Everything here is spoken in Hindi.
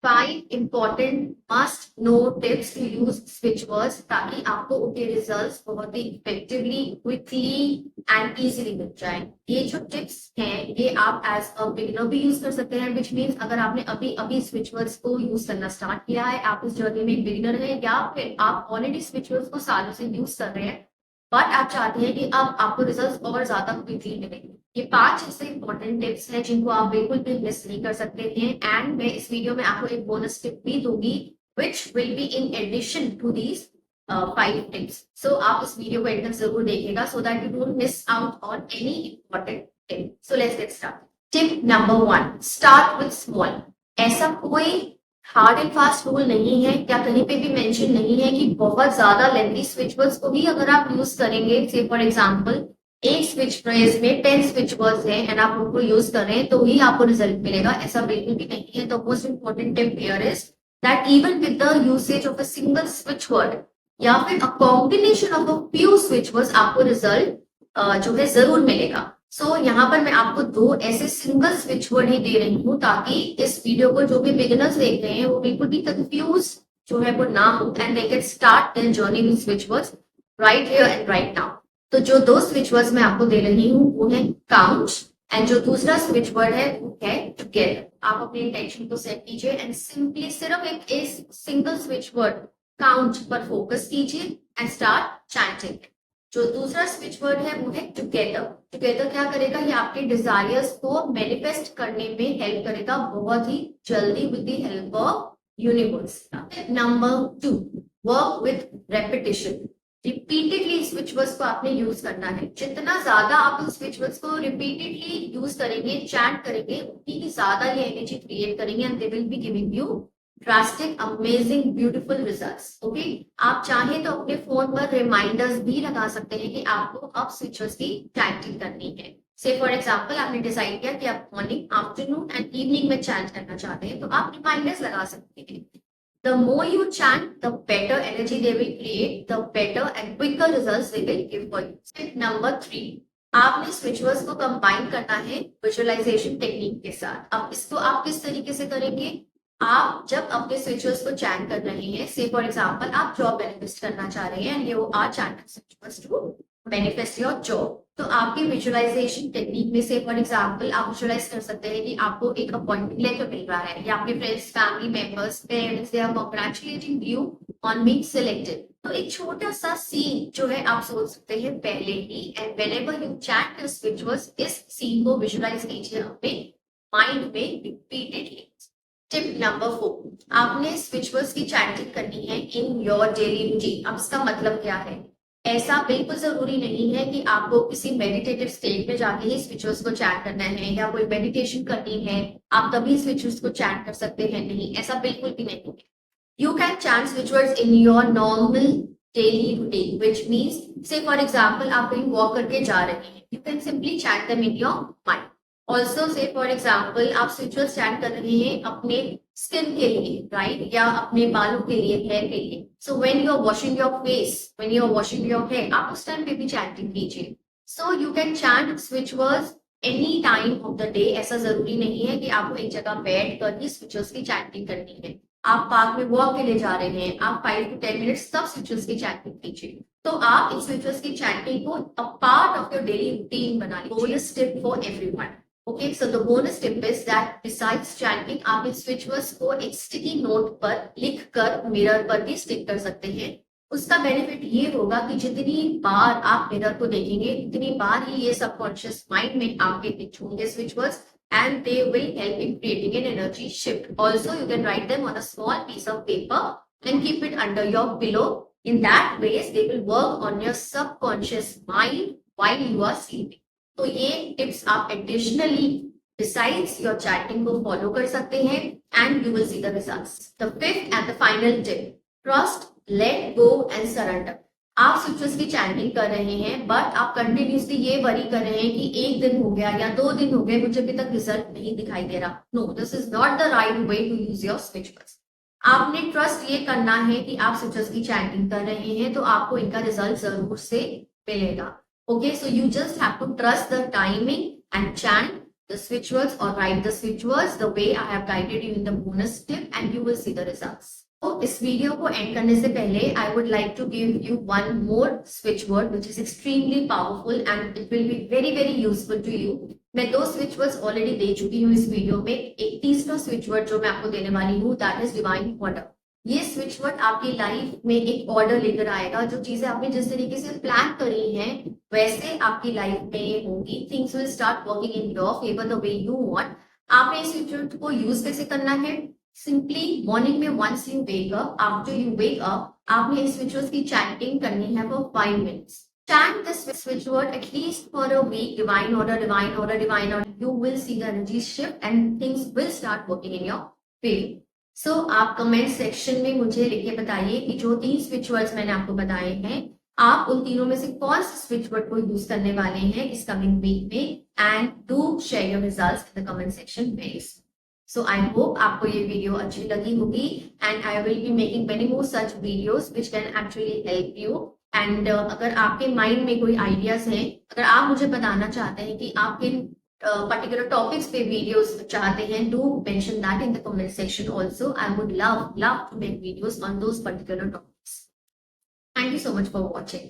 5 important must know tips to use switch words ताकि आपको उनके रिजल्ट्स बहुत ही इफेक्टिवली, क्विकली एंड इजीली मिल जाए। ये जो टिप्स हैं ये आप एज अ बिगिनर भी यूज कर सकते हैं, विच मीन्स अगर आपने अभी अभी स्विच वर्ड्स को यूज करना स्टार्ट किया है, आप इस जर्नी में बिगिनर है, या फिर आप ऑलरेडी स्विच वर्ड्स को सालों से यूज कर रहे हैं बट आप चाहते हैं कि अब आपको रिजल्ट्स और ज्यादा क्विकली मिलेंगे। ये 5 ऐसे इंपॉर्टेंट टिप्स हैं जिनको आप बिल्कुल भी मिस नहीं कर सकते हैं। एंड मैं इस वीडियो में आपको एक बोनस टिप भी दूंगी which will be in addition to these 5 tips. So आप इस वीडियो को एंड तक जरूर देखिएगा so that you don't miss out on any important tip. So let's get start. Tip number 1, start with small. ऐसा कोई हार्ड एंड फास्ट रूल नहीं है, क्या कहीं पे भी मेंशन नहीं है कि बहुत ज्यादा लेंथी स्विच वर्ड्स को भी अगर आप यूज करेंगे, से फॉर एग्जांपल एक स्विच फ्रेज में 10 स्विच वर्ड्स हैं एंड आप उनको यूज कर रहे हैं तो ही आपको रिजल्ट मिलेगा, ऐसा बिल्कुल भी नहीं है। तो most important tip here is that even with the usage of a single switch word या फिर a combination of a few switch words आपको रिजल्ट जो है जरूर मिलेगा। सो यहाँ पर मैं आपको 2 ऐसे सिंगल स्विच वर्ड ही दे रही हूँ ताकि इस वीडियो को जो भी बिगिनर्स देख रहे हैं वो बिल्कुल भी कंफ्यूज जो है वो ना हो and they can start their journey with switch words right here and right now. तो जो 2 स्विच वर्ड्स मैं आपको दे रही हूँ वो है काउंट एंड जो दूसरा स्विच वर्ड है वो है टुगेदर। आप अपने इंटेंशन को सेट कीजिए एंड सिंपली सिर्फ एक सिंगल स्विच वर्ड काउंट पर फोकस कीजिए एंड स्टार्ट चैंटिंग। जो दूसरा स्विच वर्ड है वो है टुगेदर। टुगेदर क्या करेगा, ये आपके डिजायर्स को मैनिफेस्ट करने में हेल्प करेगा बहुत ही जल्दी with the help of universe. Number 2, work with repetition. Repeatedly switch words को आपने यूज करना है। जितना ज्यादा आप इन स्विच वर्ड्स को रिपीटेडली यूज करेंगे, चैंट करेंगे, उतनी ही ज्यादा ये एनर्जी क्रिएट करेंगे and they will be giving you drastic amazing beautiful results. Okay, आप चाहें तो अपने फोन पर रिमाइंडर्स भी लगा सकते हैं कि आपको अब स्विच वर्ड्स की चैंटिंग करनी है। से फॉर एग्जाम्पल आपने डिसाइड किया कि आप मॉर्निंग, आफ्टरनून एंड इवनिंग में चैंट करना चाहते हैं तो आप रिमाइंडर्स लगा सकते हैं। The more you chant, the better energy they will create, the better and quicker results they will give for you. Step number 3, आपने स्विच वर्ड्स को कंबाइन करना है विजुअलाइजेशन टेक्निक के साथ। अब इसको आप किस तरीके से करेंगे, आप जब अपने स्विच वर्ड्स को चैंट कर रहे हैं, से फॉर एग्जांपल आप जॉब मैनिफेस्ट करना चाह रहे हैं and you are chanting switch words to manifest your job, तो आपकी विजुअलाइजेशन टेक्निक में से फॉर एग्जांपल आप विजुअलाइज कर सकते हैं कि आपको एक अपॉइंटमेंट लेटर मिल रहा है या आपके friends, family members, parents they are congratulating you on being selected. तो एक छोटा सा सीन जो है आप सोच सकते हैं पहले ही and whenever you chant the switch words, इस सीन को विजुअलाइज कीजिए अपने माइंड में रिपीटेडली। टिप नंबर 4, आपने स्विच वर्ड्स की चैंटिंग करनी है इन योर डेली रूटीन। अब इसका मतलब क्या है, ऐसा बिल्कुल जरूरी नहीं है कि आपको किसी मेडिटेटिव स्टेट में जाके ही स्विच वर्ड्स को चैंट करना है या कोई मेडिटेशन करनी है आप तभी स्विच वर्ड्स को चैंट कर सकते हैं, नहीं, ऐसा बिल्कुल भी नहीं है। You can chant switch words in your normal daily routine which means से फॉर एग्जाम्पल आप कहीं वॉक करके जा रहे हैं, you can simply chant them in your mind. Also say for example आप स्विच वर्ड्स चैंट कर रहे हैं अपने स्किन के लिए, राइट, या अपने बालों के लिए, हेयर के लिए। So when you are washing your face, when you are washing your hair, आप उस टाइम पे भी चैंटिंग कीजिए। So you can chant switch words any time of the day. ऐसा जरूरी नहीं है कि आपको एक जगह बैठ कर ही स्विच वर्ड्स की चैंटिंग करनी है। आप पार्क में वॉक के लिए जा रहे हैं, आप 5 to 10 मिनट्स तब स्विच वर्ड्स की चैंटिंग कीजिए। तो आप इन स्विच वर्ड्स की चैंटिंग को a part of your daily routine बना लीजिए। Bonus tip for everyone. Okay, so the bonus tip is that besides chanting, आप इन स्विच वर्ड्स को एक स्टिकी नोट पर लिखकर मिरर पर भी स्टिक कर सकते हैं। उसका बेनिफिट ये होगा कि जितनी बार आप मिरर को देखेंगे उतनी बार ही ये सबकॉन्शियस माइंड में आपके पिच होंगे switch words and they will help in creating an energy shift. Also, you can write them on a small piece of paper and keep it under your pillow. In that way, they will work on your subconscious mind while you are sleeping. तो ये टिप्स आप एडिशनली बिसाइड्स योर चैटिंग को फॉलो कर सकते हैं and you will see the results. The 5th and the final tip, trust, let go and surrender. आप स्विच वर्ड्स की चैंटिंग कर रहे हैं बट आप कंटिन्यूसली ये वरी कर रहे हैं कि 1 दिन हो गया या 2 दिन हो गए, मुझे अभी तक रिजल्ट नहीं दिखाई दे रहा। No, this is not the right way to use your switch words. आपने ट्रस्ट ये करना है कि आप स्विच वर्ड्स की चैंटिंग कर रहे हैं तो आपको इनका रिजल्ट जरूर से मिलेगा। Okay, so you just have to trust the timing and chant the switch words or write the switch words the way I have guided you in the bonus tip and you will see the results. तो इस वीडियो को एंड करने से पहले I would like to give you one more switch word which is extremely powerful and it will be very very useful to you. मैं 2 स्विच वर्ड्स ऑलरेडी दे चुकी हूँ इस वीडियो में. एक तीसरा स्विच वर्ड जो मैं आपको देने वाली हूँ दैट इज डिवाइन ऑर्डर. ये स्विच वर्ड आपकी लाइफ में एक ऑर्डर लेकर आएगा. जो चीजें आपने जिस तरीके से प्लान करी हैं वैसे आपकी लाइफ में ये होगी. Things will start working in your favour the way you want. आपने इस स्विच वर्ड को यूज कैसे करना है? सिंपली मॉर्निंग में once you wake up, after you wake up, आपने इस स्विच वर्ड की चैंटिंग करनी है for 5 minutes. Chant this switch word at least for a week. Divine order, divine order, divine order. You will see the energies shift and things will start working in your favor. So आप कमेंट सेक्शन में मुझे लिख के बताइए कि जो 3 स्विच वर्ड्स मैंने आपको बताए हैं आप उन तीनों में से कौन से स्विच वर्ड को यूज करने वाले हैं इस कमिंग वीक में. And do share your results in the comment section very soon. So I hope आपको ये वीडियो अच्छी लगी होगी and I will be making many more such videos which can actually help you. And अगर आपके माइंड में कोई आइडियाज हैं, अगर आप मुझे बताना चाहते हैं कि आप किन पर्टिकुलर टॉपिक्स पे वीडियोस चाहते हैं, do mention that in the comment section also. I would love to make videos on those particular topics. Thank you so much for watching.